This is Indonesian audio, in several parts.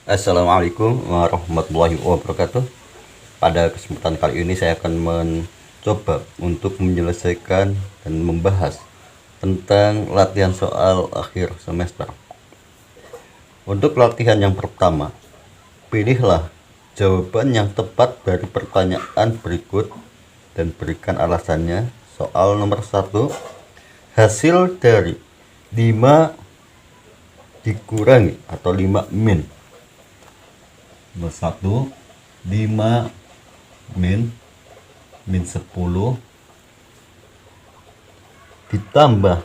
Assalamualaikum warahmatullahi wabarakatuh. Pada kesempatan kali ini saya akan mencoba untuk menyelesaikan dan membahas tentang latihan soal akhir semester. Untuk latihan yang pertama, pilihlah jawaban yang tepat dari pertanyaan berikut dan berikan alasannya. Soal nomor 1, hasil dari 5 dikurangi atau 5 min. Nomor 1, 5 min 10 ditambah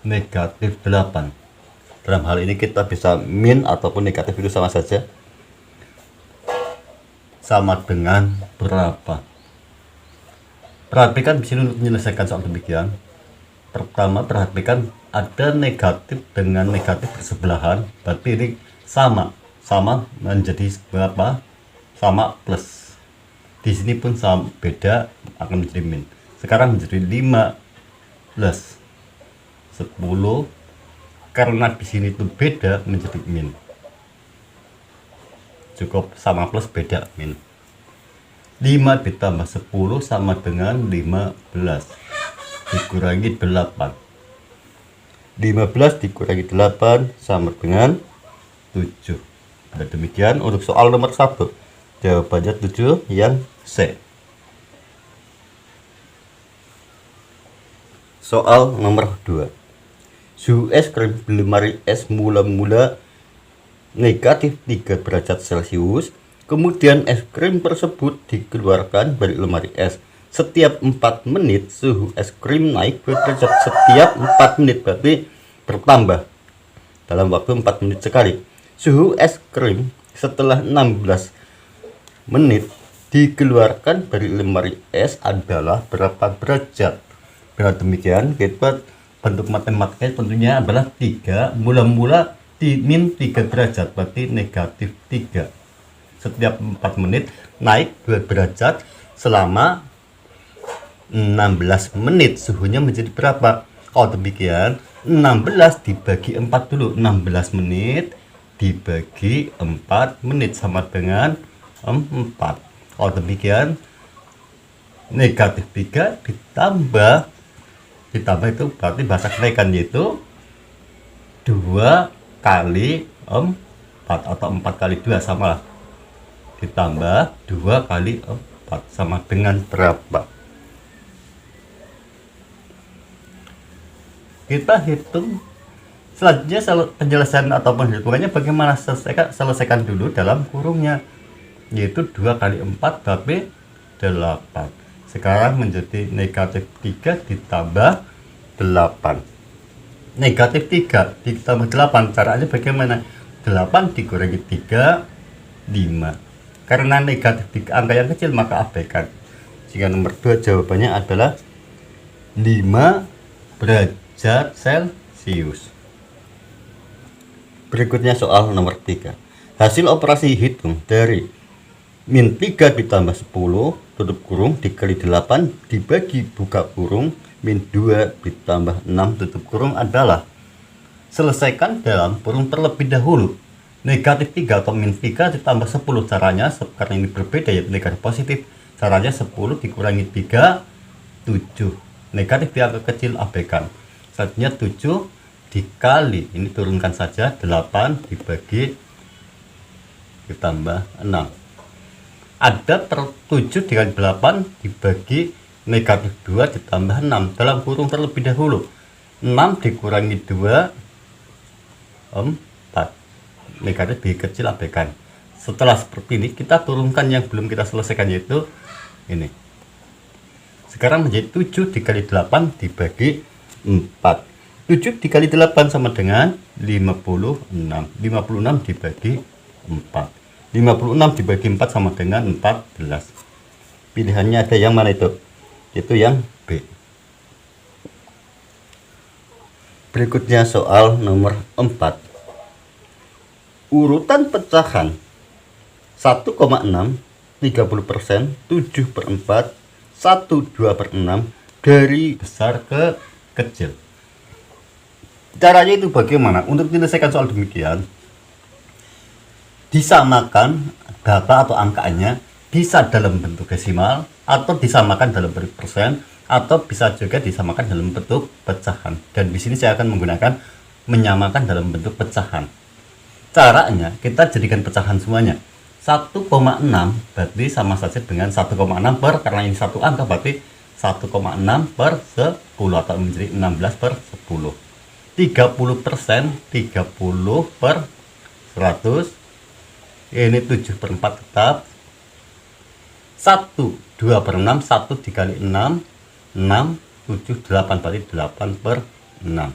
negatif 8. Dalam hal ini kita bisa min ataupun negatif itu sama saja. Sama dengan berapa? Perhatikan di sini untuk menyelesaikan soal demikian. Pertama, perhatikan ada negatif dengan negatif bersebelahan, berarti ini sama menjadi berapa? Sama plus. Di sini pun sama, beda akan menjadi min. Sekarang menjadi 5 plus 10, karena di sini itu beda menjadi min. Cukup sama plus beda min. 5 ditambah 10 sama dengan 15 dikurangi 8. 15 dikurangi 8 sama dengan 7. Dan demikian untuk soal nomor 1. Jawabannya 7 yang C. Soal nomor 2. Suhu es krim di lemari es mula-mula negatif 3 derajat Celcius. Kemudian es krim tersebut dikeluarkan dari lemari es. Setiap 4 menit suhu es krim naik derajat. Setiap 4 menit berarti bertambah dalam waktu 4 menit sekali. Suhu es krim setelah 16 menit dikeluarkan dari lemari es adalah berapa derajat? Dengan demikian kita bentuk matematikanya tentunya adalah 3 mula-mula di min 3 derajat berarti negatif 3. Setiap 4 menit naik 2 derajat selama 16 menit suhunya menjadi berapa? Kalau demikian 16 dibagi 4 dulu. 16 menit dibagi 4 menit sama dengan 4. Kalau demikian negatif 3 ditambah itu berarti bahasa kenaikan, yaitu 2 kali 4 atau 4 kali 2 sama lah. Ditambah 2 kali 4 sama dengan berapa? Kita hitung selanjutnya penjelasan atau perhitungannya bagaimana. Selesaikan dulu dalam kurungnya, yaitu 2 kali 4 berarti 8. Sekarang menjadi negatif 3 ditambah 8. Negatif 3 ditambah 8 caranya bagaimana? 8 dikurangi 3 5. Karena negatif 3 angka yang kecil maka abaikan. Jika nomor 2 jawabannya adalah 5 derajat Celcius. Berikutnya soal nomor 3. Hasil operasi hitung dari min 3 ditambah 10 tutup kurung dikali 8 dibagi buka kurung min 2 ditambah 6 tutup kurung adalah. Selesaikan dalam kurung terlebih dahulu. Negatif 3 atau min 3 ditambah 10 caranya, karena ini berbeda yaitu negatif positif, caranya 10 dikurangi 3 7. Negatif di angka kecil abaikan. Selanjutnya 7 dikali, ini turunkan saja, 8 dibagi ditambah 6. Ada 7 dikali 8 dibagi negatif 2 ditambah 6 dalam kurung terlebih dahulu. 6 dikurangi 2 4. Negatif di kecil abaikan. Setelah seperti ini kita turunkan yang belum kita selesaikan, yaitu ini. Sekarang menjadi 7 dikali 8 dibagi 4. 7 dikali 8 sama dengan 56. 56 dibagi 4. 56 dibagi 4 sama dengan 14. Pilihannya ada yang mana itu? Itu yang B. Berikutnya soal nomor 4. Urutan pecahan 1,6, 30%, 7/4, 1/2/6 dari besar ke kecil. Caranya itu bagaimana? Untuk menyelesaikan soal demikian, disamakan data atau angkanya bisa dalam bentuk desimal, atau disamakan dalam bentuk persen, atau bisa juga disamakan dalam bentuk pecahan. Dan di sini saya akan menggunakan menyamakan dalam bentuk pecahan. Caranya kita jadikan pecahan semuanya. 1,6 berarti sama saja dengan 1,6 per, karena ini satu angka berarti 1,6 per 10 atau menjadi 16 per 10. 30%, 30 per 100, ini 7 per 4 tetap. 1, 2 per 6, 1 dikali 6, 6, 7, 8 berarti 8 per 6.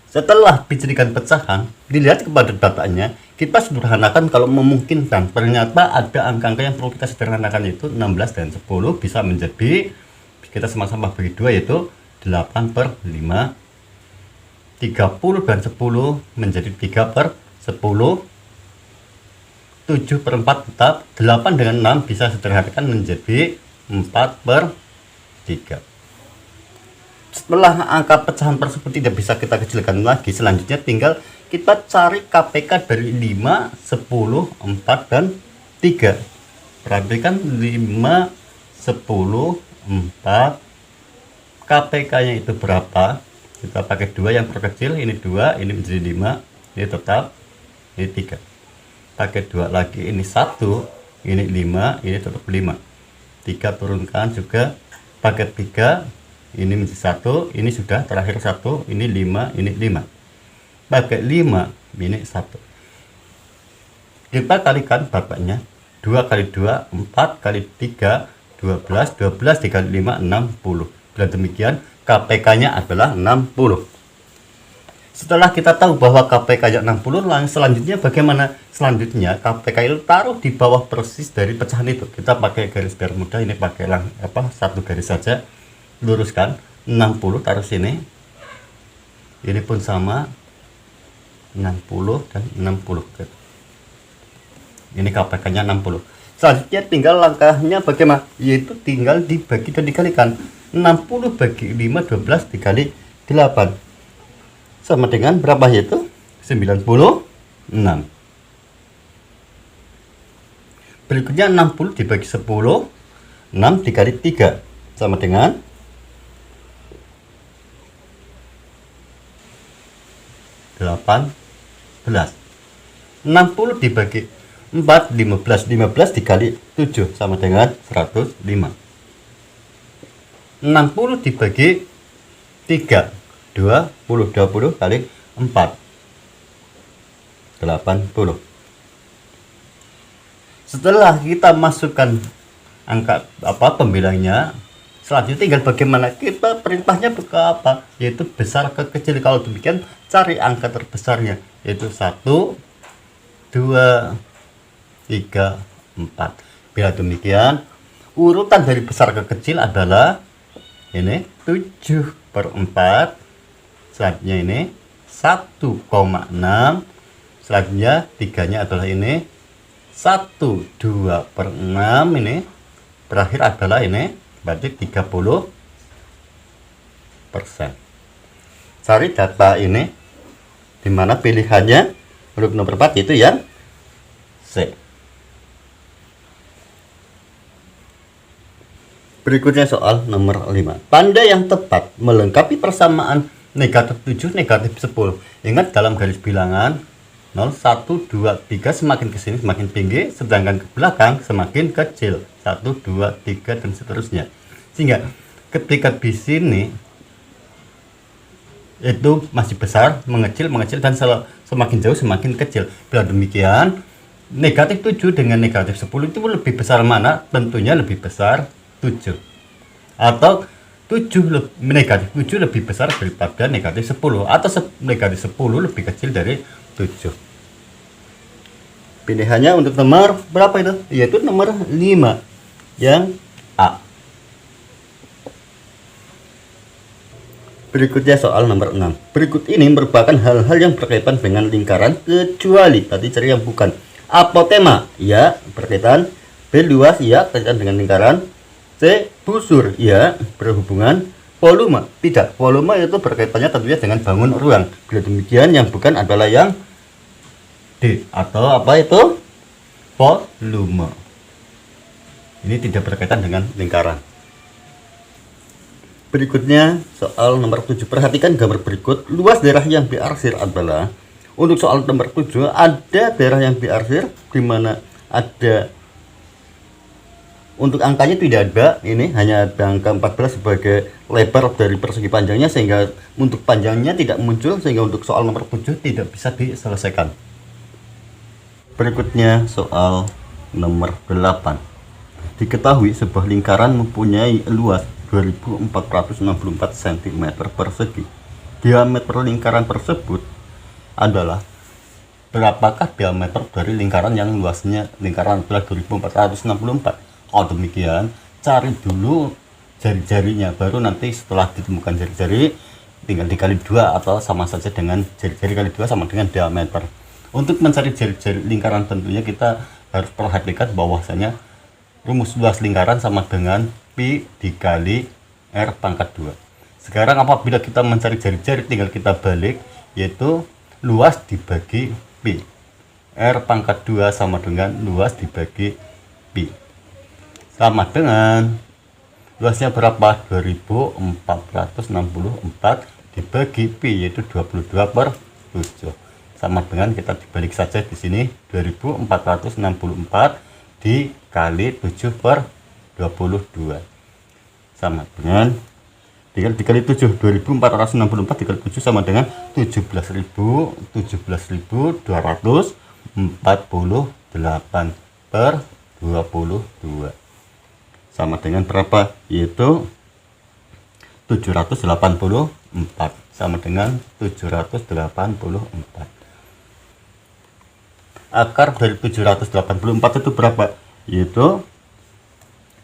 Setelah dijadikan pecahan, dilihat kepada datanya, kita sederhanakan kalau memungkinkan. Ternyata ada angka-angka yang perlu kita sederhanakan, yaitu 16 dan 10 bisa menjadi, kita sama-sama bagi 2, yaitu 8 per 5. 30 dan 10 menjadi 3 per 10. 7 per 4 tetap. 8 dengan 6 bisa sederhanakan menjadi 4 per 3. Setelah angka pecahan tersebut tidak bisa kita kecilkan lagi, selanjutnya tinggal kita cari KPK dari 5, 10, 4, dan 3. Perhatikan 5, 10, 4. KPK-nya itu berapa? Kita pakai 2 yang terkecil, ini 2, ini menjadi 5, ini tetap, ini 3. Pakai 2 lagi, ini 1, ini 5, ini tetap 5. 3 turunkan juga, pakai 3, ini menjadi 1, ini sudah terakhir 1, ini 5, ini 5. Pakai 5, ini 1. Kita kalikan bapaknya, 2 kali 2, 4 kali 3, 12, 12 dikali 5, 60. Bila demikian, KPK-nya adalah 60. Setelah kita tahu bahwa KPK-nya 60, selanjutnya bagaimana? Selanjutnya KPK itu taruh di bawah persis dari pecahan itu. Kita pakai garis biar mudah, ini pakai satu garis saja. Luruskan 60, taruh sini. Ini pun sama, 60 dan 60. Ini KPK-nya 60. Selanjutnya tinggal langkahnya bagaimana? Yaitu tinggal dibagi dan dikalikan. 60 bagi 5, 12 dikali 8. Sama dengan berapa, yaitu 96. Berikutnya 60 dibagi 10, 6 dikali 3 sama dengan 18. 60 dibagi 4, 15. 15 dikali 7 sama dengan 105. 60 dibagi 3, 20. 20 kali 4, 80. Setelah kita masukkan angka pembilangnya, selanjutnya tinggal bagaimana kita perintahnya ke apa, yaitu besar ke kecil. Kalau demikian, cari angka terbesarnya, yaitu 1, 2, 3, 4. Bila demikian, urutan dari besar ke kecil adalah ini 7 per 4. Selanjutnya ini 1,6. Selanjutnya 3-nya adalah ini 1, 2 per 6. Ini terakhir adalah ini berarti 30%. Cari data ini, dimana pilihannya untuk nomor 4 itu yang C. Berikutnya soal nomor 5. Tanda yang tepat melengkapi persamaan negatif 7, negatif 10. Ingat dalam garis bilangan 0, 1, 2, 3 semakin ke sini semakin tinggi, sedangkan ke belakang semakin kecil. 1, 2, 3 dan seterusnya. Sehingga ketika di sini itu masih besar, mengecil dan semakin jauh semakin kecil. Bila demikian, negatif 7 dengan negatif 10 itu lebih besar mana? Tentunya lebih besar 7. Atau negatif 7 lebih besar daripada negatif 10, atau negatif 10 lebih kecil dari 7. Pilihannya untuk nomor berapa itu? Yaitu nomor 5 yang A. Berikutnya soal nomor 6. Berikut ini merupakan hal-hal yang berkaitan dengan lingkaran, kecuali tadi cari yang bukan. Apotema, ya, berkaitan. B, luas, ya, berkaitan dengan lingkaran. C, busur, ya, berhubungan. volume. Tidak, volume itu berkaitannya tentunya dengan bangun ruang. Bila demikian yang bukan adalah yang D, atau apa itu? Volume. Ini tidak berkaitan dengan lingkaran. Berikutnya soal nomor 7. Perhatikan gambar berikut. Luas daerah yang diarsir adalah, untuk soal nomor 7 ada daerah yang diarsir di mana ada, untuk angkanya tidak ada, ini hanya ada angka 14 sebagai lebar dari persegi panjangnya, sehingga untuk panjangnya tidak muncul, sehingga untuk soal nomor 7 tidak bisa diselesaikan. Berikutnya soal nomor 8. Diketahui sebuah lingkaran mempunyai luas 2464 cm persegi. Diameter lingkaran tersebut adalah, berapakah diameter dari lingkaran yang luasnya lingkaran adalah 2464? Kalau demikian, cari dulu jari-jarinya, baru nanti setelah ditemukan jari-jari tinggal dikali 2 atau sama saja dengan jari-jari kali 2 sama dengan diameter. Untuk mencari jari-jari lingkaran tentunya kita harus perhatikan bahwasanya rumus luas lingkaran sama dengan pi dikali r pangkat 2. Sekarang apabila kita mencari jari-jari tinggal kita balik, yaitu luas dibagi pi. R pangkat 2 sama dengan luas dibagi pi. Sama dengan luasnya berapa? 2464 dibagi pi, yaitu 22/7. Sama dengan kita dibalik saja di sini, 2464 dikali 7/22 sama dengan, tinggal dikali 7, 2464 dikali 7 sama dengan 17.248/22 sama dengan berapa? Yaitu 784 sama dengan 784. Akar dari 784 itu berapa? Yaitu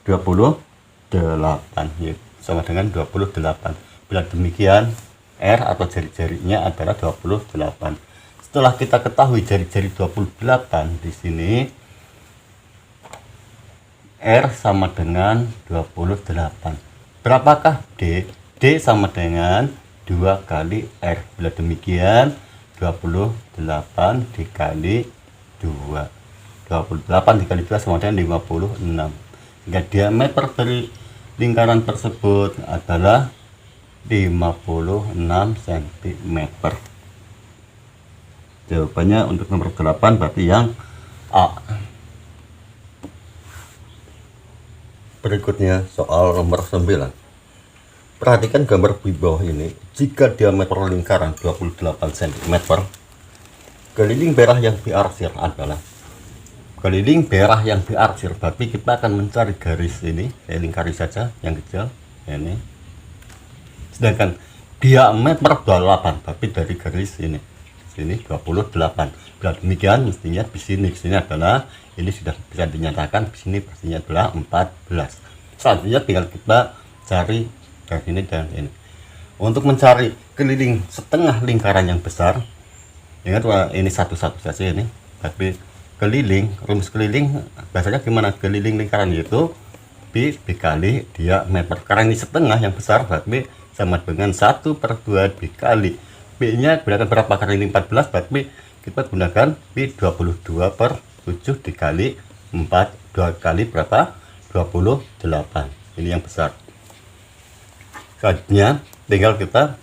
28, yaitu sama dengan 28. Bila demikian, R atau jari-jarinya adalah 28. Setelah kita ketahui jari-jari 28 di sini, R sama dengan 28. Berapakah D? D sama dengan 2 kali R. Bila demikian, 28 dikali 2. 28 dikali 2 sama dengan 56. Hingga diameter dari lingkaran tersebut adalah 56 cm. Jawabannya untuk nomor 8 berarti yang A. Berikutnya soal nomor 9. Perhatikan gambar di bawah ini. Jika diameter lingkaran 28 cm, keliling daerah yang diarsir adalah, keliling daerah yang diarsir, tapi kita akan mencari garis ini, saya lingkari saja yang kecil ini. Sedangkan diameter 28, tapi dari garis ini sini 28. Bila demikian mestinya di sini adalah, ini sudah bisa dinyatakan, di sini pastinya adalah 14. Selanjutnya tinggal kita cari dari ini dan ini. Untuk mencari keliling setengah lingkaran yang besar, ingat ini satu-satu saja ini, tapi keliling, rumus keliling biasanya gimana? Keliling lingkaran itu pi dikali diameter. Karena ini setengah yang besar, berarti sama dengan 1/2 dikali pi nya gunakan berapa? Karena ini 14, berarti kita gunakan pi 22/7 dikali 4, 2 kali berapa? 28. Ini yang besar. Selanjutnya tinggal kita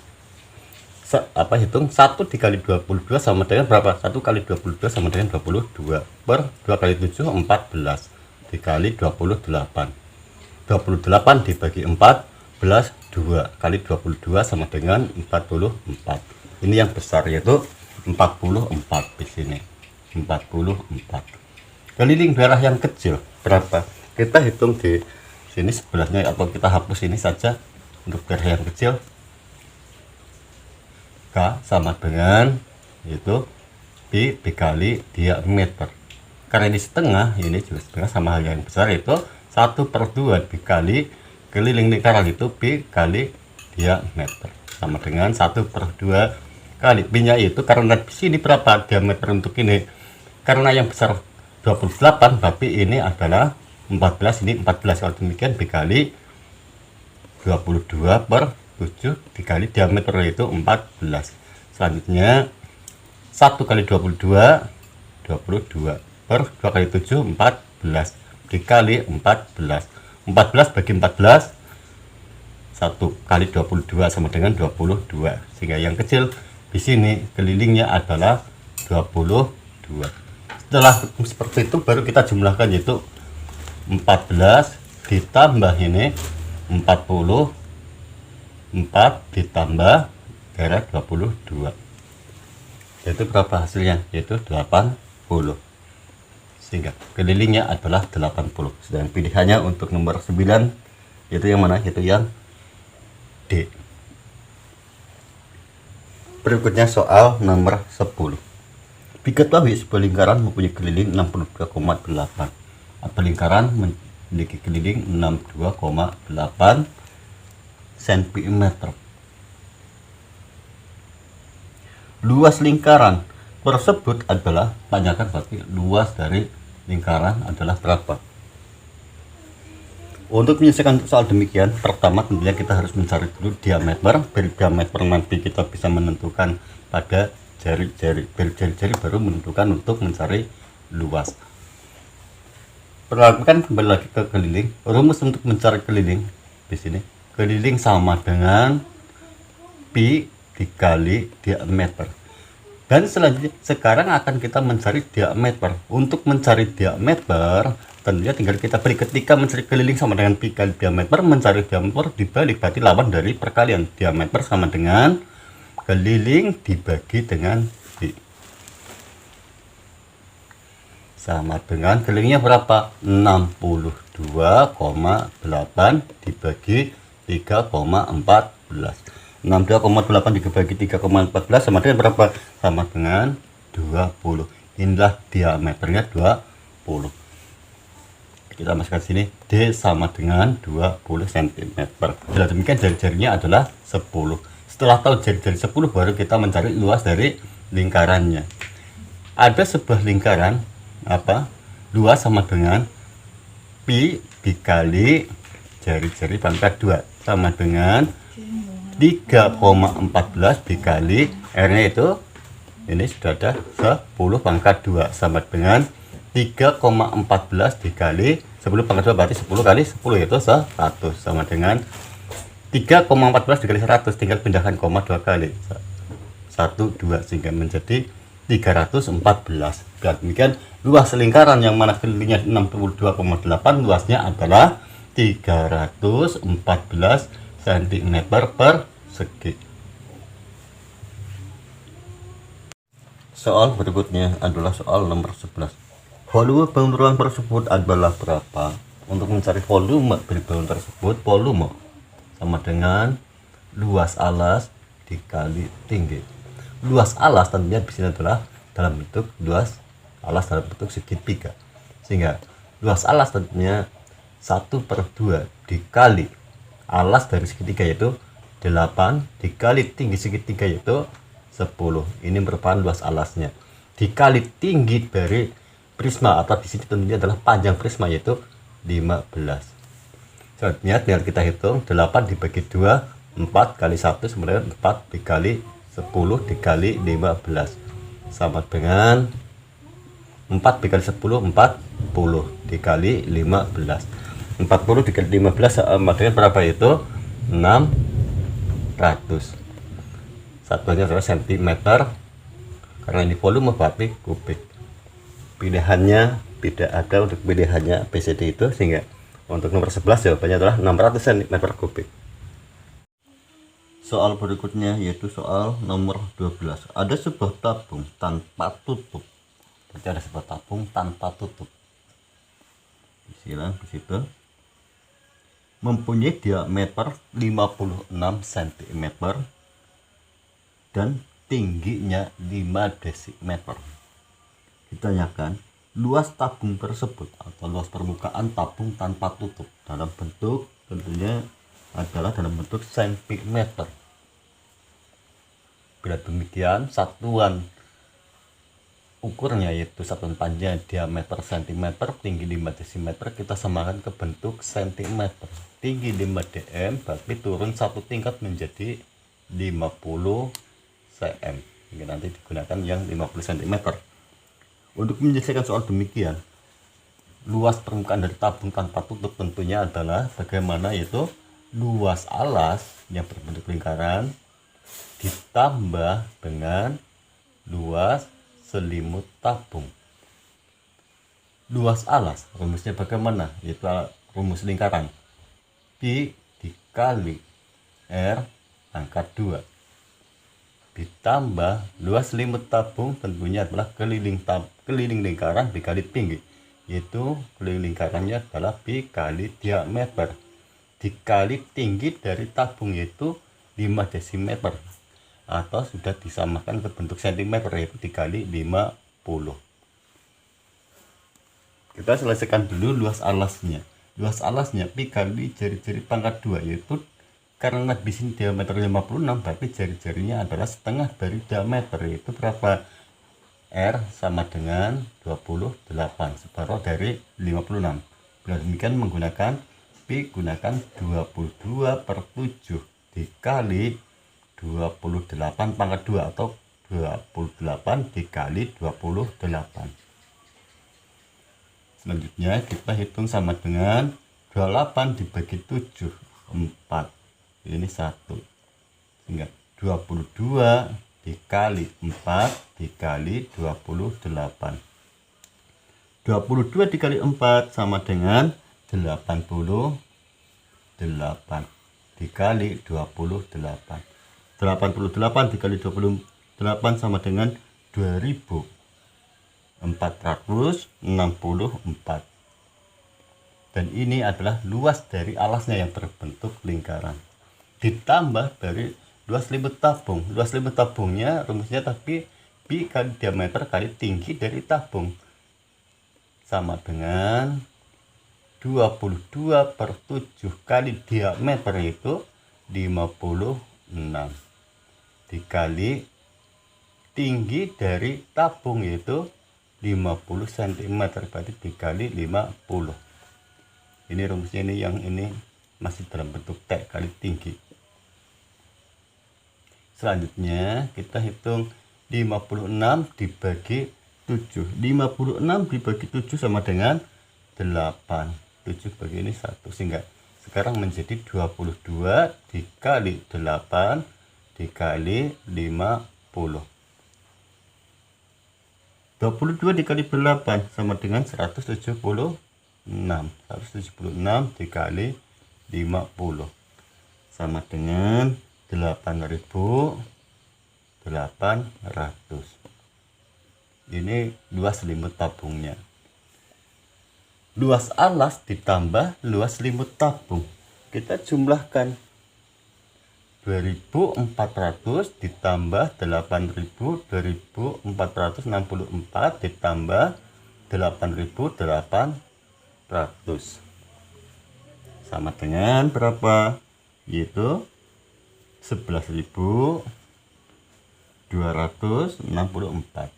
hitung 1 dikali 22 sama dengan berapa? 1 kali 22 sama dengan 22 per 2 kali 7 14 dikali 28. 28 dibagi 14, 2 kali 22 sama dengan 44. Ini yang besar, yaitu 44 di sini. 44. Keliling daerah yang kecil berapa? Kita hitung di sini sebelahnya, atau kita hapus ini saja. Untuk daerah yang kecil, K sama dengan yaitu pi dikali diameter. Karena ini setengah, ini juga setengah, sama hal yang besar, yaitu 1/2 dikali keliling lingkaran itu pi kali diameter sama dengan 1/2 kali pi nya itu, karena di sini berapa diameter untuk ini, karena yang besar 28, tapi ini adalah 14, ini 14. Kalau demikian dikali 22/7 7 dikali diameter yaitu 14. Selanjutnya 1 kali 22 per 2 kali 7 14 dikali 14. 14 bagi 14 1 kali 22 sama dengan 22, sehingga yang kecil di sini kelilingnya adalah 22. Setelah seperti itu baru kita jumlahkan, yaitu 14 ditambah ini 40, 4 ditambah daerah 22, yaitu berapa hasilnya, yaitu 80, sehingga kelilingnya adalah 80. Sedang pilihannya untuk nomor 9 yaitu yang mana, yaitu yang D. Berikutnya soal nomor 10. Diketahui sebuah lingkaran mempunyai keliling 62,8. Apa lingkaran memiliki keliling 62,8 cm. Luas lingkaran tersebut adalah, tanyakan berarti luas dari lingkaran adalah berapa. Untuk menyelesaikan soal demikian, pertama tentunya kita harus mencari dulu diameter. Dari diameter nanti kita bisa menentukan pada jari-jari. Dari jari-jari baru menentukan untuk mencari luas. Perhatikan kembali lagi ke keliling. Rumus untuk mencari keliling di sini, keliling sama dengan pi dikali diameter. Dan selanjutnya sekarang akan kita mencari diameter. Untuk mencari diameter tentunya tinggal kita beri, ketika mencari keliling sama dengan pi kali diameter, mencari diameter dibalik berarti lawan dari perkalian. Diameter sama dengan keliling dibagi dengan pi, sama dengan kelilingnya berapa, 62,8 dibagi 3,14. 62,8 dibagi 3,14 sama dengan berapa, sama dengan 20. Inilah diameternya 20. Kita masukkan sini, D sama dengan 20 cm. Setelah demikian jari-jarinya adalah 10. Setelah tahu jari-jari 10 baru kita mencari luas dari lingkarannya. Ada sebuah lingkaran, luas sama dengan pi dikali jari-jari pangkat 2 sama dengan 3,14 dikali R-nya itu ini sudah ada 10 pangkat 2 sama dengan 3,14 dikali 10 pangkat 2 berarti 10 kali 10 yaitu 100 sama dengan 3,14 dikali 100, tinggal pindahkan koma 2 kali 1, 2 sehingga menjadi 314. Demikian luas lingkaran yang mana kelilingnya 62,8, luasnya adalah 314 cm persegi. Soal berikutnya adalah soal nomor 11. Volume bangunan tersebut adalah berapa? Untuk mencari volume dari bangunan tersebut, volume sama dengan luas alas dikali tinggi. Luas alas tentunya di sini adalah dalam bentuk luas alas dalam bentuk segitiga, sehingga luas alas tentunya 1/2 dikali alas dari segitiga yaitu 8 dikali tinggi segitiga yaitu 10. Ini merupakan luas alasnya, dikali tinggi dari prisma atau di sini tentunya adalah panjang prisma yaitu 15. Selanjutnya tinggal kita hitung 8 dibagi 2, 4 kali 1 sama dengan 4 dikali 10 dikali 15 sama dengan 4 dikali 10, 40 dikali 15. 40 dikali 15 sama dengan berapa, itu 600. Satuannya adalah cm, karena ini volume berarti kubik. Pilihannya tidak ada untuk pilihannya BCD itu, sehingga untuk nomor 11 jawabannya adalah 600 cm3. Soal berikutnya yaitu soal nomor 12. Ada sebuah tabung tanpa tutup. Berarti ada sebuah tabung tanpa tutup. Silang di situ. Mempunyai diameter 56 cm dan tingginya 5 desimeter. Ditanyakan luas tabung tersebut atau luas permukaan tabung tanpa tutup dalam bentuk tentunya adalah dalam bentuk sentimeter. Bila demikian, satuan ukurnya yaitu satuan panjang diameter cm, tinggi 5 dm, kita samakan ke bentuk cm. Tinggi 5 dm berarti turun satu tingkat menjadi 50 cm. Ini nanti digunakan yang 50 cm. Untuk menyelesaikan soal demikian, luas permukaan dari tabung tanpa tutup tentunya adalah bagaimana, yaitu luas alas yang berbentuk lingkaran ditambah dengan luas selimut tabung. Luas alas rumusnya bagaimana, yaitu rumus lingkaran Pi dikali R pangkat 2 ditambah luas selimut tabung tentunya adalah keliling lingkaran dikali tinggi, yaitu keliling lingkarannya adalah Pi kali diameter dikali tinggi dari tabung yaitu 5 dm, atau sudah disamakan ke bentuk cm yaitu dikali 50. Kita selesaikan dulu luas alasnya. Luas alasnya Pi kali jari-jari pangkat 2, yaitu karena di sini diameter 56 berarti jari-jarinya adalah setengah dari diameter, yaitu berapa? R sama dengan 28 separuh dari 56. Bila demikian menggunakan Pi gunakan 22/7 dikali 28 pangkat 2 atau 28 dikali 28. Selanjutnya kita hitung sama dengan 28 dibagi 7, 4. Ini 1. Sehingga 22 dikali 4 dikali 28. 22 dikali 4 sama dengan 88 dikali 28. 88 dikali 28 sama dengan 2464. Dan ini adalah luas dari alasnya yang berbentuk lingkaran ditambah dari luas selimut tabung. Luas selimut tabungnya rumusnya tapi Pi kali diameter kali tinggi dari tabung sama dengan 22/7 kali diameter itu 56 dikali tinggi dari tabung yaitu 50 cm berarti dikali 50. Ini rumusnya, ini yang ini masih dalam bentuk T kali tinggi. Selanjutnya kita hitung 56 dibagi 7. 56 dibagi 7 sama dengan 8. 7 bagi ini 1, sehingga sekarang menjadi 22 dikali 8 dikali 50. 22 dikali 8 sama dengan 176. 176 dikali 50 sama dengan 8.800. Ini luas selimut tabungnya. Luas alas ditambah luas selimut tabung, kita jumlahkan 2400 ditambah 8000, 2464 ditambah 8800 sama dengan berapa? Yaitu 11.264.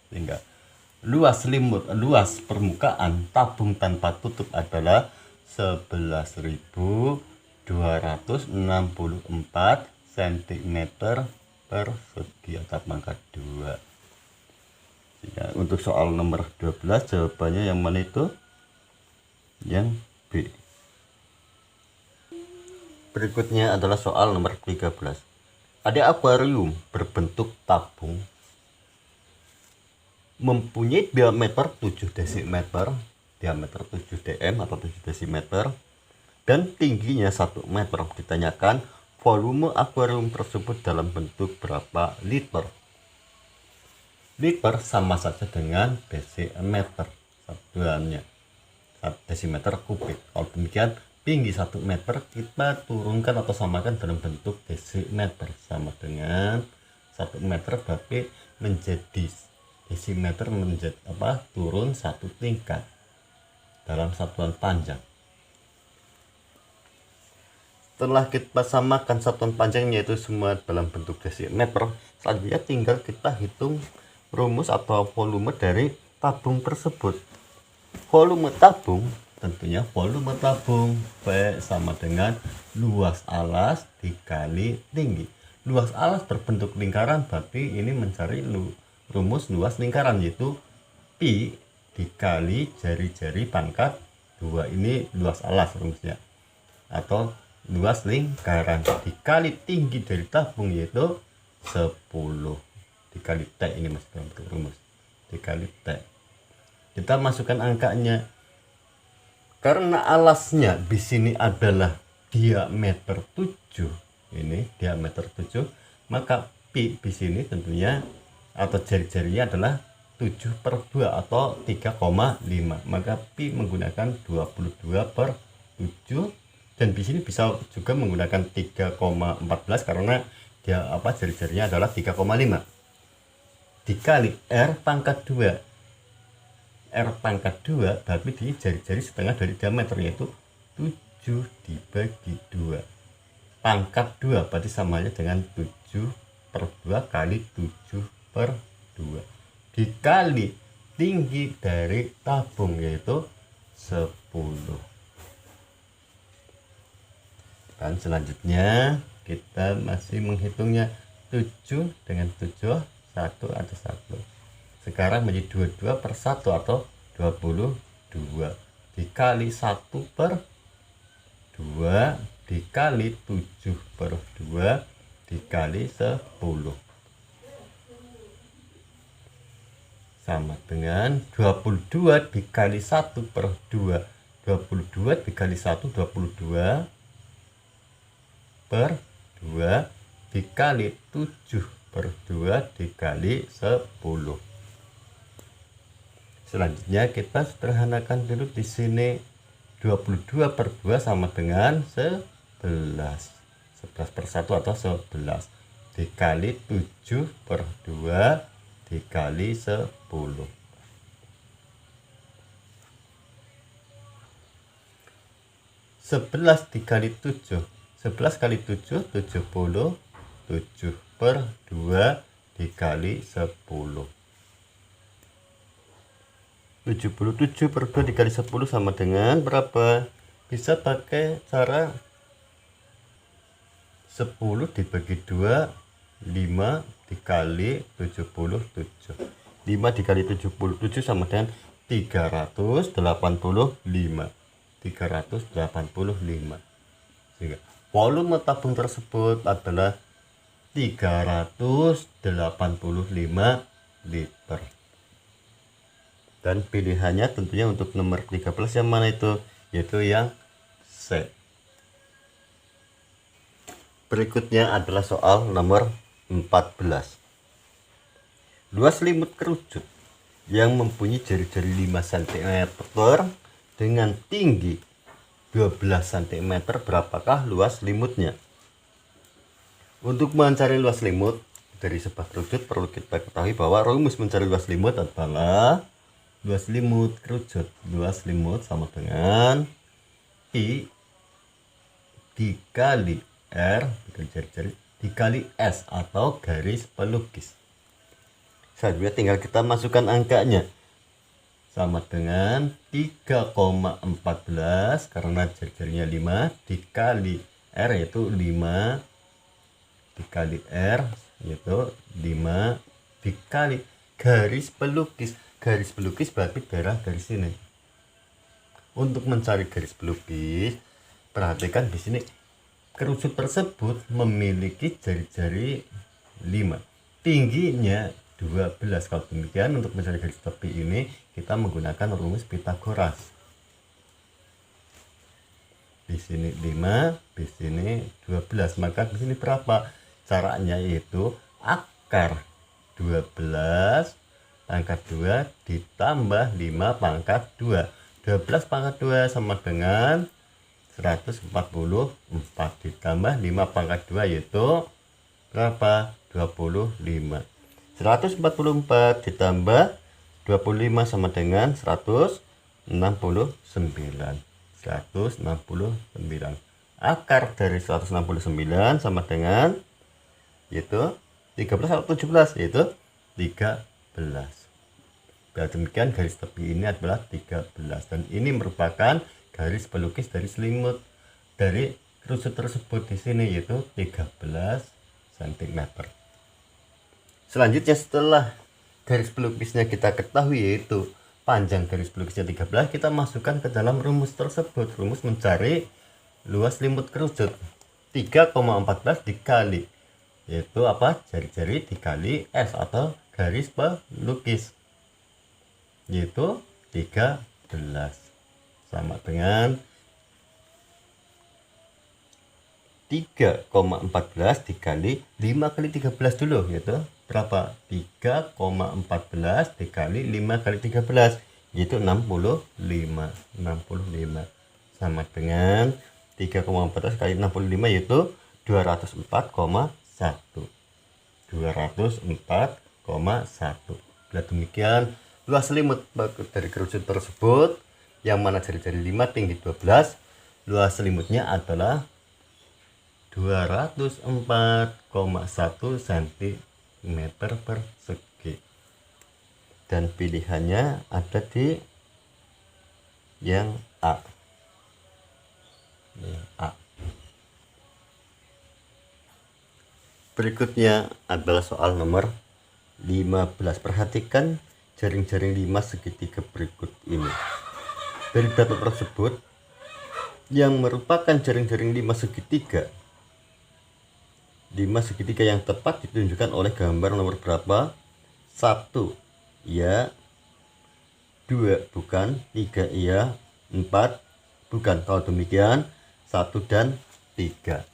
Sehingga luas permukaan tabung tanpa tutup adalah 11.264 cm persegi atau pangkat 2. Ya, untuk soal nomor 12 jawabannya yang mana itu? Yang B. Berikutnya adalah soal nomor 13. Ada akuarium berbentuk tabung mempunyai diameter 7 dm, diameter 7 dm atau 7 desimeter, dan tingginya 1 meter. Ditanyakan volume akuarium tersebut dalam bentuk berapa liter. Liter sama saja dengan desimeter, satuannya desimeter kubik. Kalau demikian tinggi 1 meter kita turunkan atau samakan dalam bentuk desimeter, sama dengan 1 meter berarti menjadi desimeter, menjadi turun 1 tingkat dalam satuan panjang. Setelah kita samakan satuan panjangnya yaitu semua dalam bentuk desimeter, selanjutnya tinggal kita hitung rumus atau volume dari tabung tersebut. Volume tabung, tentunya volume tabung V sama dengan luas alas dikali tinggi. Luas alas berbentuk lingkaran, berarti ini mencari rumus luas lingkaran, yaitu pi dikali jari-jari pangkat 2. Ini luas alas rumusnya, atau luas lingkaran, dikali tinggi dari tabung yaitu 10 dikali T. Ini masih dalam bentuk rumus dikali T. Kita masukkan angkanya. Karena alasnya di sini adalah diameter 7, ini diameter 7, maka pi di sini tentunya atau jari-jarinya adalah 7/2 atau 3,5. Maka pi menggunakan 22/7, dan di sini bisa juga menggunakan 3,14 karena dia jari-jarinya adalah 3,5 dikali R pangkat 2. R pangkat 2 berarti di jari-jari setengah dari diameter, yaitu 7 dibagi 2. Pangkat 2 berarti samanya dengan 7/2 kali 7/2 dikali tinggi dari tabung yaitu 10. Dan selanjutnya kita masih menghitungnya. 7 dengan 7 1 ada 1. Sekarang menjadi 22/1 atau 22 dikali 1/2 dikali 7/2 dikali 10 sama dengan 22 dikali 1/2. 22 dikali 1 22/2 dikali 7/2 dikali 10. Selanjutnya kita sederhanakan dulu di sini. 22/2 sama dengan 11. 11/1 atau 11 dikali 7/2 dikali 10. 11 dikali 7. 11 kali 7 70. 7/2 dikali 10. 77/2 dikali 10 sama dengan berapa? Bisa pakai cara 10 dibagi 2, 5 dikali 77. 5 dikali 77 sama dengan 385. 385. Sehingga volume tabung tersebut adalah 385 liter. Dan pilihannya tentunya untuk nomor 13 yang mana itu? Yaitu yang C. Berikutnya adalah soal nomor 14. Luas selimut kerucut yang mempunyai jari-jari 5 cm dengan tinggi 12 cm, berapakah luas selimutnya? Untuk mencari luas selimut dari sebuah kerucut perlu kita ketahui bahwa rumus mencari luas selimut adalah luas selimut kerucut. Luas selimut sama dengan I dikali R dikali S atau garis pelukis. Selanjutnya tinggal kita masukkan angkanya. Sama dengan 3,14 karena jari-jarinya 5 dikali R yaitu 5 dikali R yaitu 5 dikali garis pelukis. Garis pelukis berarti daerah garis ini. Untuk mencari garis pelukis, perhatikan di sini kerucut tersebut memiliki jari-jari 5. Tingginya 12. Kalau demikian untuk mencari garis tepi ini kita menggunakan rumus Pitagoras. Di sini 5, di sini 12. Maka di sini berapa? Caranya yaitu akar 12 pangkat 2 ditambah 5 pangkat 2. 12 pangkat 2 sama dengan 144 ditambah 5 pangkat 2 yaitu berapa? 25. 144 ditambah 25 sama dengan 169. akar dari 169 sama dengan yaitu 13 atau 17, yaitu 13. Demikian garis tepi ini adalah 13 dan ini merupakan garis pelukis dari selimut dari kerucut tersebut di sini, yaitu 13 cm. Selanjutnya setelah garis pelukisnya kita ketahui yaitu panjang garis pelukisnya 13, kita masukkan ke dalam rumus tersebut. Rumus mencari luas selimut kerucut 3,14 dikali yaitu apa? Jari-jari dikali S atau garis pelukis, yaitu 13 sama dengan 3,14 dikali 5 kali 13 dulu, yaitu berapa? 3,14 dikali 5 kali 13, yaitu 65 sama dengan 3,14 kali 65, yaitu 204,1. Bila demikian luas selimut dari kerucut tersebut yang mana jari-jari 5 tinggi 12, luas selimutnya adalah 204,1 cm persegi dan pilihannya ada di yang A. Berikutnya adalah soal nomor 15. Perhatikan jaring-jaring 5 segitiga berikut ini. Dari data tersebut yang merupakan jaring-jaring 5 segitiga yang tepat ditunjukkan oleh gambar nomor berapa? 1 ya, 2 bukan, 3 iya, 4 bukan. Kalau demikian 1 dan 3.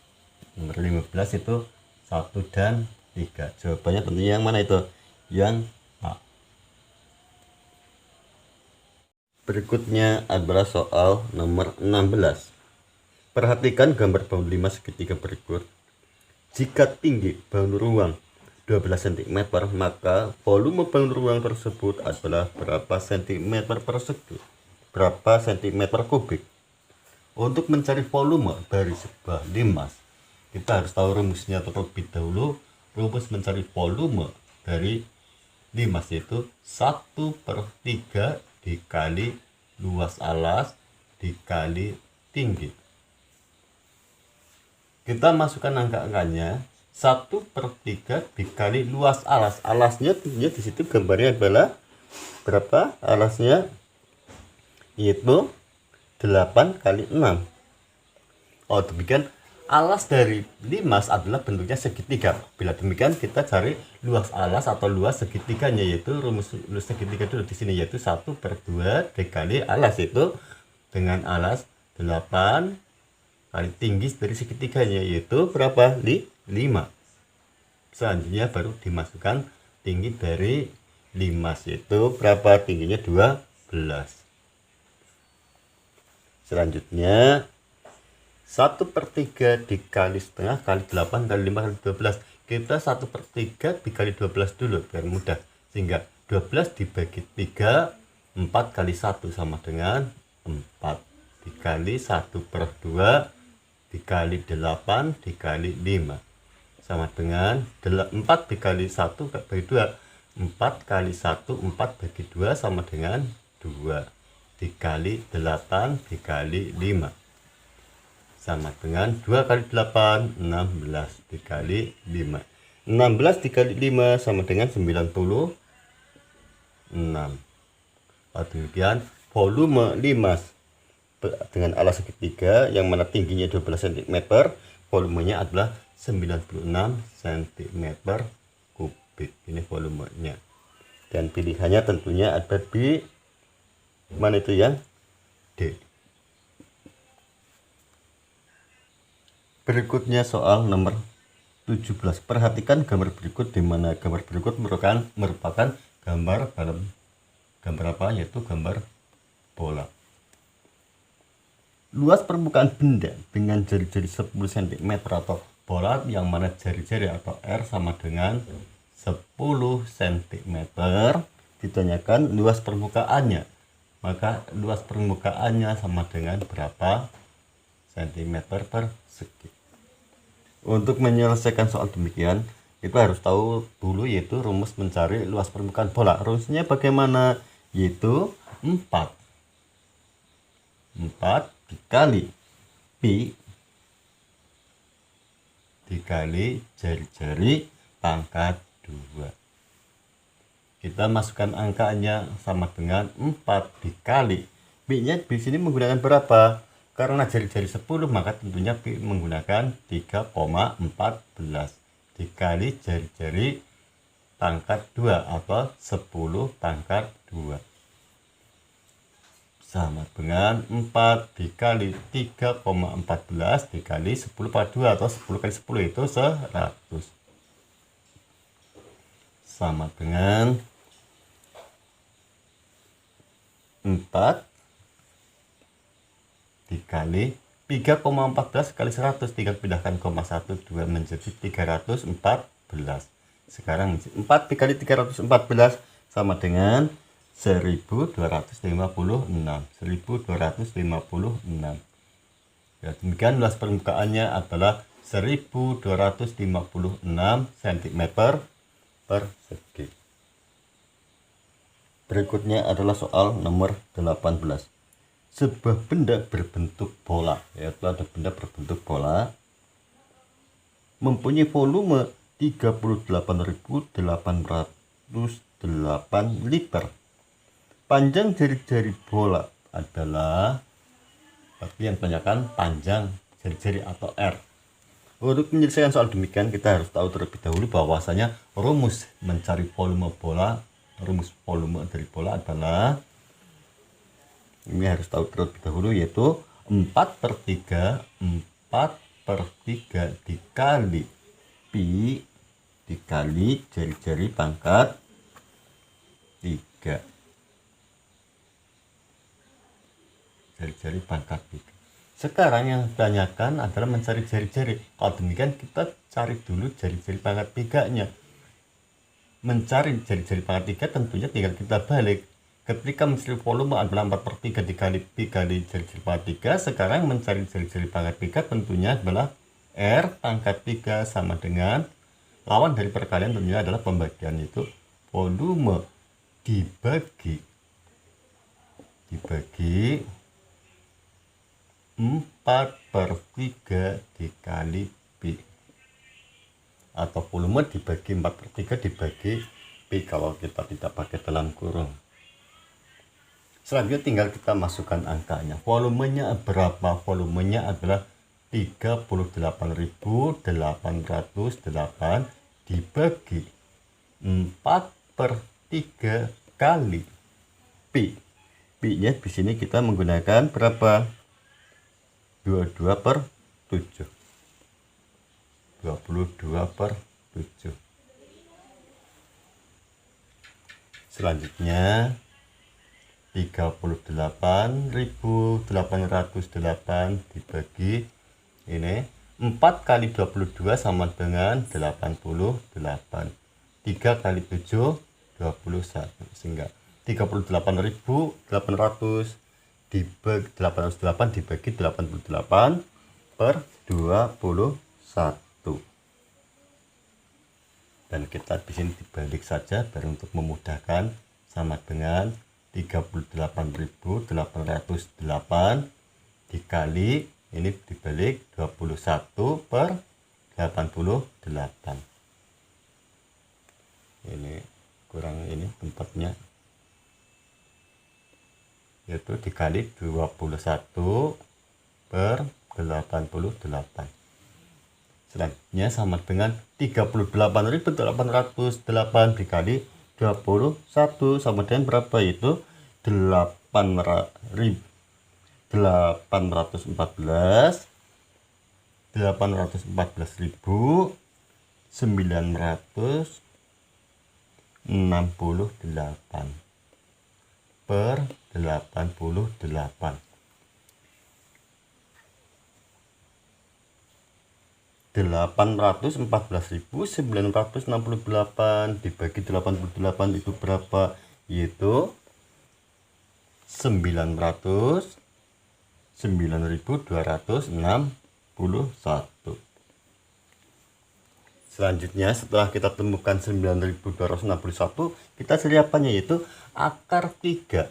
Nomor 15 itu 1 dan 3. Jawabannya tentunya yang mana itu? Yang A. Berikutnya adalah soal nomor 16. Perhatikan gambar bangun 5 segitiga berikut. Jika tinggi bangun ruang 12 cm, maka volume bangun ruang tersebut adalah berapa cm persegi? Berapa cm kubik? Untuk mencari volume dari sebuah limas, kita harus tahu rumusnya terlebih dahulu. Rumus mencari volume dari limas yaitu 1/3 dikali luas alas dikali tinggi. Kita masukkan angka-angkanya. 1/3 dikali luas alas. Alasnya tentunya di situ gambarnya adalah berapa? Alasnya yaitu 8 kali 6. Oh, demikian alas dari limas adalah bentuknya segitiga. Bila demikian kita cari luas alas atau luas segitiganya, yaitu rumus luas segitiga dulu di sini, yaitu 1/2 dikali alas, yaitu dengan alas 8 kali tinggi dari segitiganya, yaitu berapa? 5. Selanjutnya baru dimasukkan tinggi dari limas, yaitu berapa? Tingginya 12. Selanjutnya 1/3 dikali setengah kali 8 kali 5 kali 12. Kita 1/3 dikali 12 dulu biar mudah, sehingga 12 dibagi 3, 4 kali 1 sama dengan 4 dikali 1/2 dikali 8 dikali 5 sama dengan 4 dikali 1 bagi 2. 4 kali 1, 4 bagi 2 sama dengan 2 dikali 8 dikali 5 sama dengan 2 kali 8, 16 dikali 5. 16 dikali 5 sama dengan 96. Demikian volume limas dengan alas segitiga yang mana tingginya 12 cm, volumenya adalah 96 cm kubik. Ini volumenya. Dan pilihannya tentunya ada di mana itu ya? D. Berikutnya soal nomor 17. Perhatikan gambar berikut, di mana gambar berikut merupakan gambar dalam gambar apa? Yaitu gambar bola. Luas permukaan benda dengan jari-jari 10 cm atau bola yang mana jari-jari atau R sama dengan 10 cm. Ditanyakan luas permukaannya. Maka luas permukaannya sama dengan berapa cm persegi. Untuk menyelesaikan soal demikian, kita harus tahu dulu yaitu rumus mencari luas permukaan bola. Rumusnya bagaimana? Yaitu 4 dikali pi dikali jari-jari pangkat 2. Kita masukkan angkanya sama dengan 4 dikali pi-nya di sini menggunakan berapa? Karena jari-jari 10 maka tentunya pi menggunakan 3,14 dikali jari-jari pangkat 2 atau 10 pangkat 2 sama dengan 4 dikali 3,14 dikali 10 pangkat 2 atau 10 kali 10 itu 100 sama dengan 4 dikali 3,14 kali 100, tinggal pindahkan 0,12 menjadi 314. Sekarang 4 dikali 314 sama dengan 1256. Ya, demikian luas permukaannya adalah 1256 cm persegi. Berikutnya adalah soal nomor 18. Sebuah benda berbentuk bola, yaitu ada benda berbentuk bola mempunyai volume 38.808 liter. Panjang jari-jari bola adalah, tapi yang tanyakan panjang jari-jari atau R. Untuk menyelesaikan soal demikian, kita harus tahu terlebih dahulu bahwasanya rumus mencari volume bola, rumus volume dari bola adalah, ini harus tahu terlebih dahulu, yaitu 4/3 dikali pi dikali jari-jari pangkat 3. Jari-jari pangkat 3. Sekarang yang ditanyakan adalah mencari jari-jari. Kalau demikian kita cari dulu jari-jari pangkat 3-nya. Mencari jari-jari pangkat 3 tentunya tinggal kita balik. Ketika mencari volume adalah 4/3 dikali pi kali jari-jari pangkat 3, sekarang mencari jari-jari pangkat 3 tentunya adalah R pangkat 3 sama dengan lawan dari perkalian tentunya adalah pembagian, itu volume dibagi 4/3 dikali pi, atau volume dibagi 4/3 dibagi pi kalau kita tidak pakai dalam kurung. Selanjutnya tinggal kita masukkan angkanya. Volumenya berapa? Volumenya adalah 38.808 dibagi 4/3 kali pi. Pi-nya di sini kita menggunakan berapa? 22/7. 22/7. Selanjutnya 38.808 dibagi ini 4 kali 22 sama dengan 88. 3 kali 7 21, sehingga 38.808 dibagi 808 dibagi 88/21. Dan kita di sini dibalik saja baru untuk memudahkan, sama dengan 38.808 dikali ini dibalik 21/88. Ini kurang ini tempatnya, yaitu dikali 21/88. Selanjutnya sama dengan 38.808 dikali 21 sama dengan berapa? Itu 814.968 per 88. 814.968 dibagi 88 itu berapa? Yaitu 900 9.261. Selanjutnya setelah kita temukan 9.261, kita cari apanya, yaitu akar 3.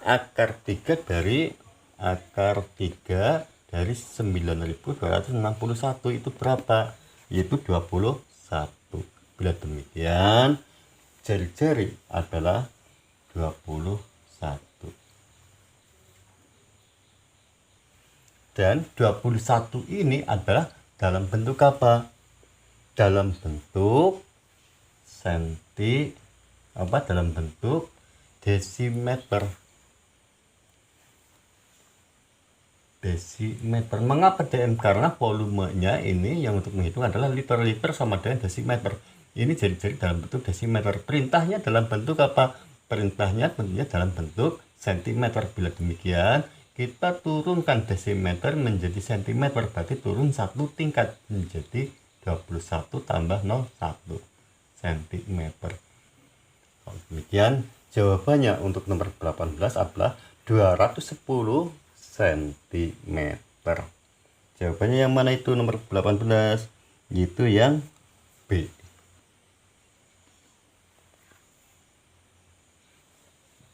Akar 3 dari 9.261 itu berapa? Yaitu 21. Bila demikian, jari-jari adalah 21. Dan 21 ini adalah dalam bentuk apa? Dalam bentuk dalam bentuk desimeter. Mengapa DM? Karena volumenya ini yang untuk menghitung adalah liter sama dengan desimeter. Ini jari-jari dalam bentuk desimeter. Perintahnya dalam bentuk apa? Perintahnya tentunya dalam bentuk sentimeter. Bila demikian, kita turunkan desimeter menjadi sentimeter, berarti turun 1 tingkat menjadi 21 tambah 01 cm. Kalau demikian, jawabannya untuk nomor 18 adalah 210 cm. Jawabannya yang mana itu nomor 18? Itu yang B.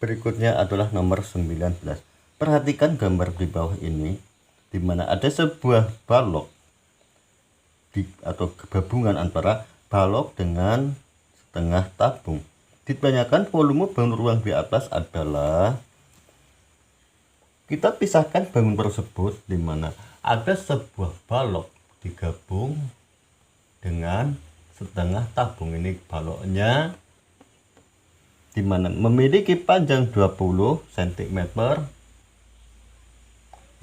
Berikutnya adalah nomor 19. Perhatikan gambar di bawah ini, di mana ada sebuah balok atau gabungan antara balok dengan setengah tabung. Ditanyakan volume bangun ruang di atas adalah, kita pisahkan bangun tersebut, di mana ada sebuah balok digabung dengan setengah tabung. Ini baloknya, di mana memiliki panjang 20 cm,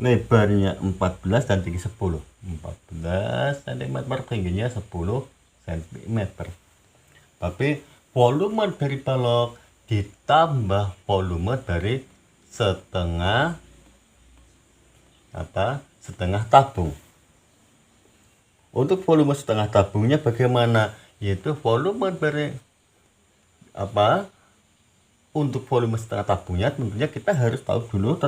lebarnya 14 dan tinggi 10. 14 cm, tingginya 10 cm. Tapi volume dari balok ditambah volume dari setengah tabung. Untuk volume setengah tabungnya bagaimana? Yaitu volume dari untuk volume setengah tabungnya tentunya kita harus tahu dulu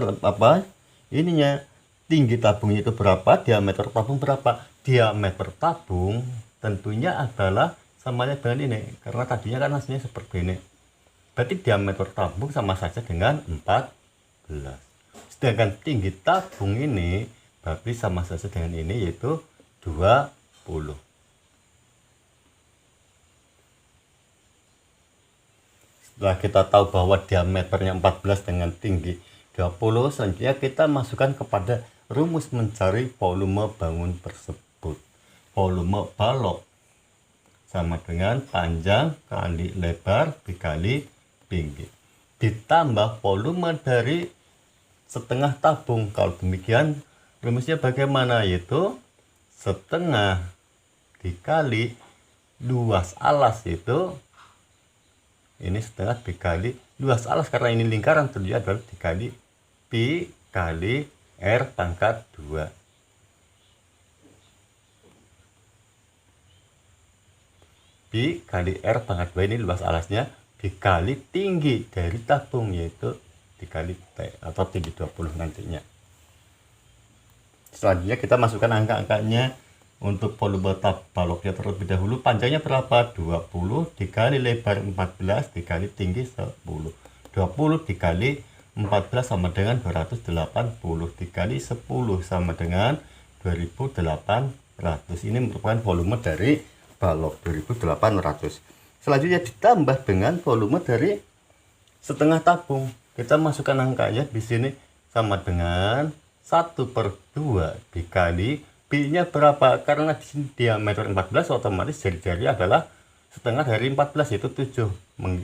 ininya, tinggi tabungnya itu berapa, diameter tabung berapa. Diameter tabung tentunya adalah samanya dengan ini, karena tadinya kan hasilnya seperti ini. Berarti diameter tabung sama saja dengan 14. Sedangkan tinggi tabung ini berarti sama saja dengan ini, yaitu 20. Setelah kita tahu bahwa diameternya 14 dengan tinggi 20, selanjutnya kita masukkan kepada rumus mencari volume bangun tersebut. Volume balok sama dengan panjang kali lebar dikali tinggi, ditambah volume dari setengah tabung. Kalau demikian, rumusnya bagaimana? Yaitu setengah dikali luas alas, itu ini setengah dikali luas alas, karena ini lingkaran tentunya adalah dikali pi kali R pangkat 2. Pi kali R pangkat 2 ini luas alasnya, dikali tinggi dari tabung, yaitu dikali T atau tinggi 20 nantinya. Selanjutnya kita masukkan angka-angkanya. Untuk volume baloknya terlebih dahulu, panjangnya berapa? 20 dikali lebar 14 dikali tinggi 10. 20 dikali 14 sama dengan 280 dikali 10 sama dengan 2800. Ini merupakan volume dari balok 2800. Selanjutnya ditambah dengan volume dari setengah tabung. Kita masukkan angkanya di sini sama dengan 1/2 dikali B-nya berapa? Karena di sini diameter 14, otomatis jari-jari adalah setengah dari 14, yaitu 7.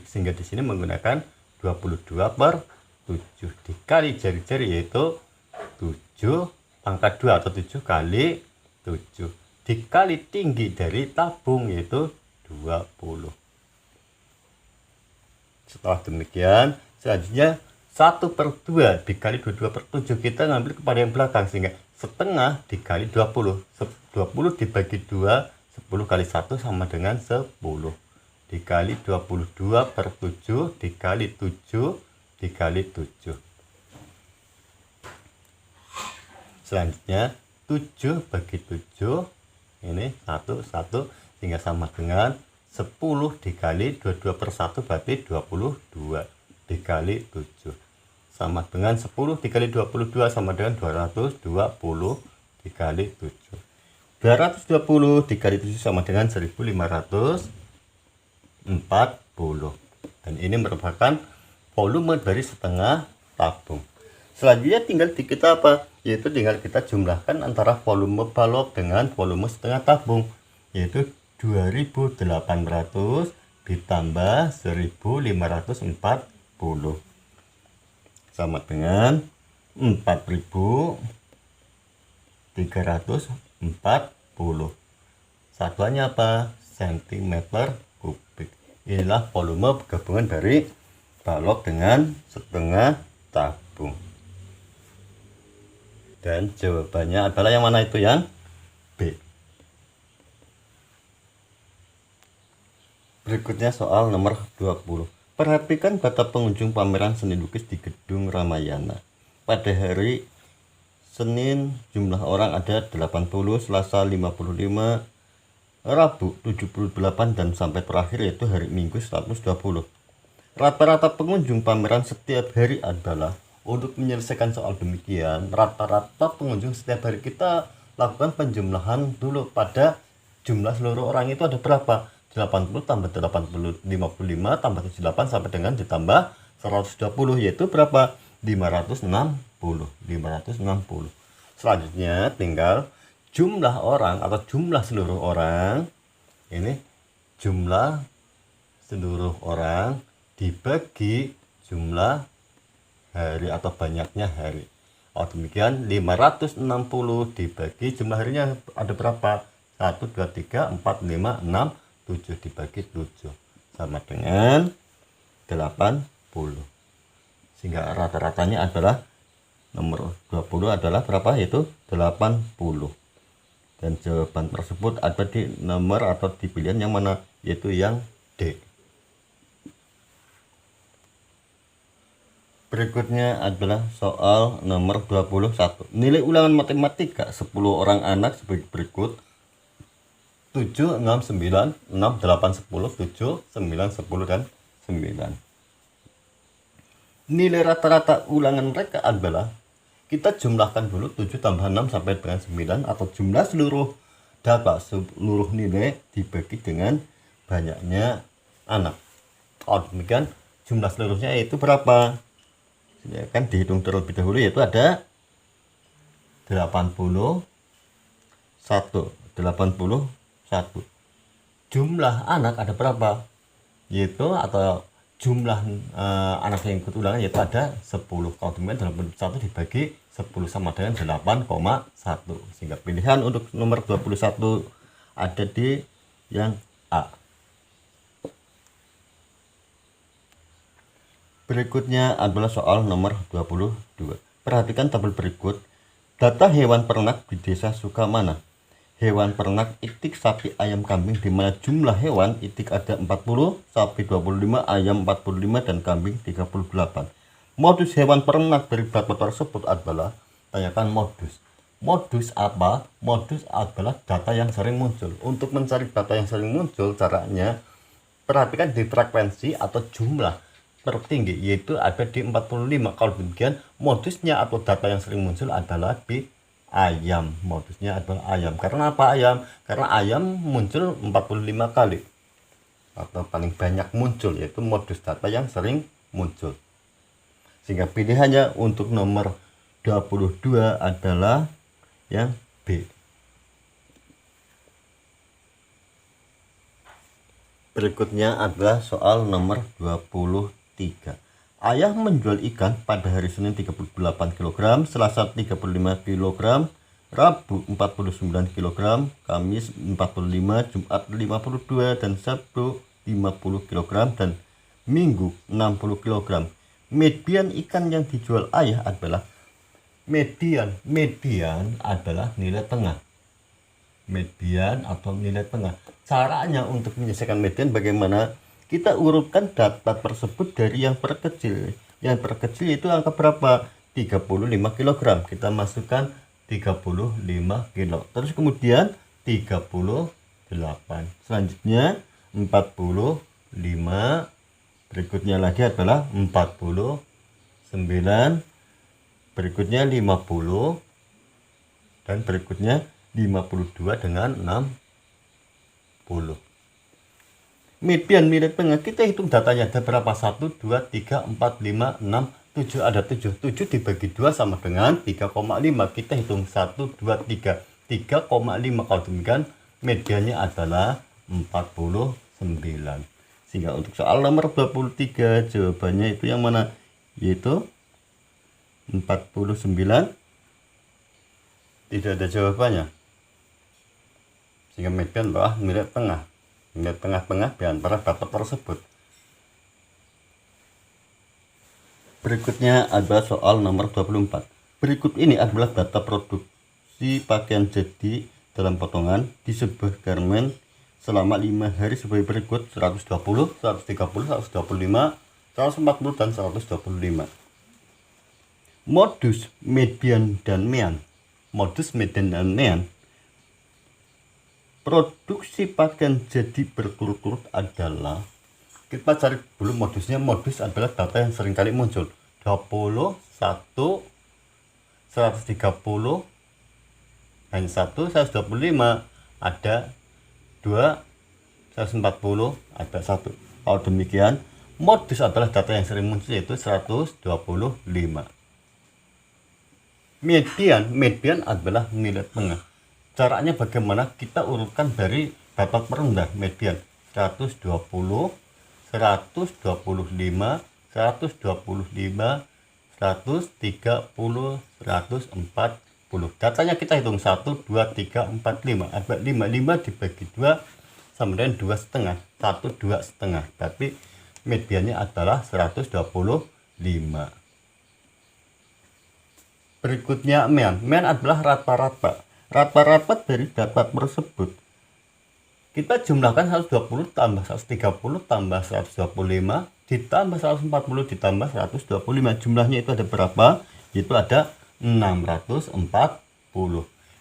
Sehingga di sini menggunakan 22/7 dikali jari-jari, yaitu 7 pangkat 2 atau 7 kali 7 dikali tinggi dari tabung, yaitu 20. Setelah demikian, selanjutnya 1/2 dikali 22/7, kita ngambil kepada yang belakang, sehingga setengah dikali 20. 20 dibagi 2, 10 kali 1 sama dengan 10. Dikali 22/7 dikali 7 dikali 7. Selanjutnya 7 bagi 7 ini 1 sehingga sama dengan 10 dikali 22 per 1 berarti 22 dikali 7 sama dengan 10 dikali 22 sama dengan 220 dikali 7. 220 dikali 7 sama dengan 1540. Dan ini merupakan volume dari setengah tabung. Selanjutnya tinggal kita apa? Yaitu tinggal kita jumlahkan antara volume balok dengan volume setengah tabung, yaitu 2800 ditambah 1540 sama dengan 4340. Satuannya apa? Sentimeter kubik. Inilah volume gabungan dari balok dengan setengah tabung. Dan jawabannya adalah yang mana itu? Yang B. Berikutnya soal nomor 20. Perhatikan data pengunjung pameran seni lukis di Gedung Ramayana. Pada hari Senin jumlah orang ada 80, Selasa 55, Rabu 78 dan sampai terakhir yaitu hari Minggu 120. Rata-rata pengunjung pameran setiap hari adalah, untuk menyelesaikan soal demikian, rata-rata pengunjung setiap hari kita lakukan penjumlahan dulu pada jumlah seluruh orang itu ada berapa? 80 tambah 80, 55 tambah 78 sampai dengan ditambah 120 yaitu berapa? 560. Selanjutnya tinggal jumlah orang atau jumlah seluruh orang. Ini jumlah seluruh orang dibagi jumlah hari atau banyaknya hari. Demikian 560 dibagi jumlah harinya ada berapa? 1, 2, 3, 4, 5, 6, 7 dibagi 7 sama dengan 80. Sehingga rata-ratanya adalah nomor 20 adalah berapa? Yaitu 80. Dan jawaban tersebut ada di nomor atau di pilihan yang mana? Yaitu yang D. Berikutnya adalah soal nomor 21. Nilai ulangan matematika 10 orang anak sebagai berikut: 7, 6, 9, 6, 8, 10, 7, 9, 10, dan 9. Nilai rata-rata ulangan mereka adalah, kita jumlahkan dulu 7 tambah 6 sampai dengan 9 atau jumlah seluruh data, seluruh nilai dibagi dengan banyaknya anak. Demikian jumlah seluruhnya itu berapa? Ya kan dihitung terlebih dahulu, yaitu ada 81. Jumlah anak ada berapa? Yaitu atau jumlah anak yang ikut ulangan yaitu ada 10. Kalau demikian 81 dibagi 10 sama dengan 8,1. Sehingga pilihan untuk nomor 21 ada di yang A. Berikutnya adalah soal nomor 22. Perhatikan tabel berikut. Data hewan ternak di desa Sukamana. Hewan ternak itik, sapi, ayam, kambing, di mana jumlah hewan itik ada 40, sapi 25, ayam 45, dan kambing 38. Modus hewan ternak dari data tersebut adalah, tanyakan modus. Modus apa? Modus adalah data yang sering muncul. Untuk mencari data yang sering muncul, caranya perhatikan di frekuensi atau jumlah tertinggi, yaitu ada di 45. Kalau demikian modusnya atau data yang sering muncul adalah di ayam. Modusnya adalah ayam. Karena apa ayam? Karena ayam muncul 45 kali atau paling banyak muncul, yaitu modus data yang sering muncul. Sehingga pilihannya untuk nomor 22 adalah yang B. Berikutnya adalah soal nomor 23. Ayah menjual ikan pada hari Senin 38 kg, Selasa 35 kg, Rabu 49 kg, Kamis 45, Jumat 52, dan Sabtu 50 kg, dan Minggu 60 kg. Median ikan yang dijual ayah adalah median adalah nilai tengah. Median atau nilai tengah. Caranya untuk menyelesaikan median bagaimana? Kita urutkan data tersebut dari yang terkecil. Yang terkecil itu angka berapa? 35 kg. Kita masukkan 35 kilo. Terus kemudian 38. Selanjutnya 45. Berikutnya lagi adalah 49. Berikutnya 50. Dan berikutnya 52 dengan 60. Median milik tengah, kita hitung datanya ada berapa? 1, 2, 3, 4, 5, 6, 7. Ada 7. 7 dibagi 2 sama dengan 3,5. Kita hitung 1, 2, 3. 3,5. Kalau demikian mediannya adalah 49. Sehingga untuk soal nomor 23 jawabannya itu yang mana? Yaitu 49. Tidak ada jawabannya. Sehingga median adalah milik tengah. Milik tengah-tengah di antara data tersebut. Berikutnya adalah soal nomor 24. Berikut ini adalah data produksi pakaian jadi dalam potongan di sebuah garmen selama 5 hari sebagai berikut: 120, 130, 125, 140, dan 125. Modus, median, dan mean. Modus, median, dan mean. Produksi pakaian jadi berturut-turut adalah, kita cari dulu modusnya. Modus adalah data yang seringkali muncul: 20, 1, 130, hanya 1, 125, ada 2, 140, ada 1. Kalau demikian, modus adalah data yang sering muncul, yaitu 125. Median adalah nilai tengah. Caranya bagaimana? Kita urutkan dari data terendah median: 120, 125, 125, 130, 140. Datanya kita hitung 1, 2, 3, 4, 5. Ada 5. 5 dibagi 2 sama dengan 2,5. 1, 2,5. Tapi mediannya adalah 125. Berikutnya mean. Mean adalah rata-rata. Rata-rata dari data tersebut kita jumlahkan 120 tambah 130 tambah 125 ditambah 140 ditambah 125. Jumlahnya itu ada berapa? Itu ada 640.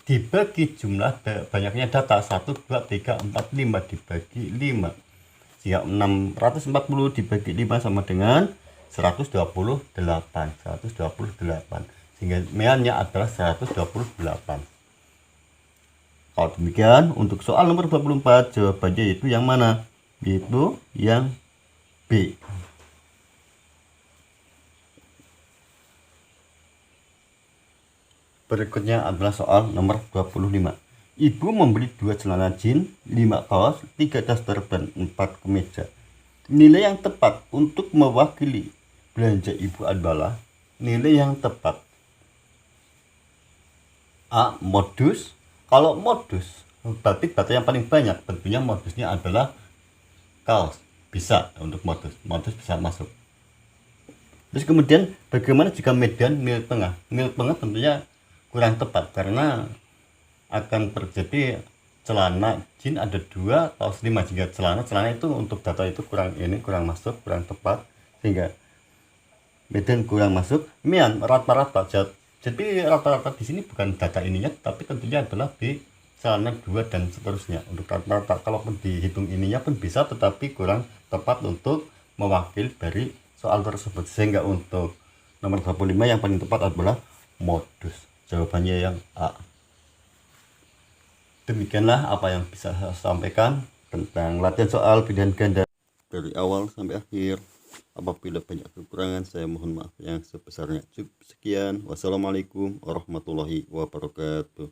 Dibagi jumlah banyaknya data 1, 2, 3, 4, 5 dibagi 5. Sehingga 640 dibagi 5 sama dengan 128. Sehingga meannya adalah 128. Kalau demikian, untuk soal nomor 24 jawabannya itu yang mana? Yaitu yang B. Berikutnya adalah soal nomor 25. Ibu membeli 2 celana jeans, 5 kaos, 3 daster, dan 4 kemeja. Nilai yang tepat untuk mewakili belanja ibu adalah nilai yang tepat. A. Modus. Kalau modus, berarti data yang paling banyak, tentunya modusnya adalah kaos. Bisa untuk modus bisa masuk. Terus kemudian bagaimana jika median, nilai tengah? Nilai tengah tentunya kurang tepat karena akan terjadi celana jeans ada 2, kaos 5. Jika celana itu untuk data itu kurang masuk, kurang tepat, sehingga median kurang masuk. Mean rata-rata. Jadi rata-rata di sini bukan data ininya, tapi tentunya adalah di celana 2 dan seterusnya. Untuk rata-rata, kalaupun dihitung ininya pun bisa, tetapi kurang tepat untuk mewakili dari soal tersebut. Sehingga untuk nomor 25 yang paling tepat adalah modus. Jawabannya yang A. Demikianlah apa yang bisa saya sampaikan tentang latihan soal pilihan ganda dari awal sampai akhir. Apabila banyak kekurangan, saya mohon maaf yang sebesarnya. Sekian, wassalamualaikum warahmatullahi wabarakatuh.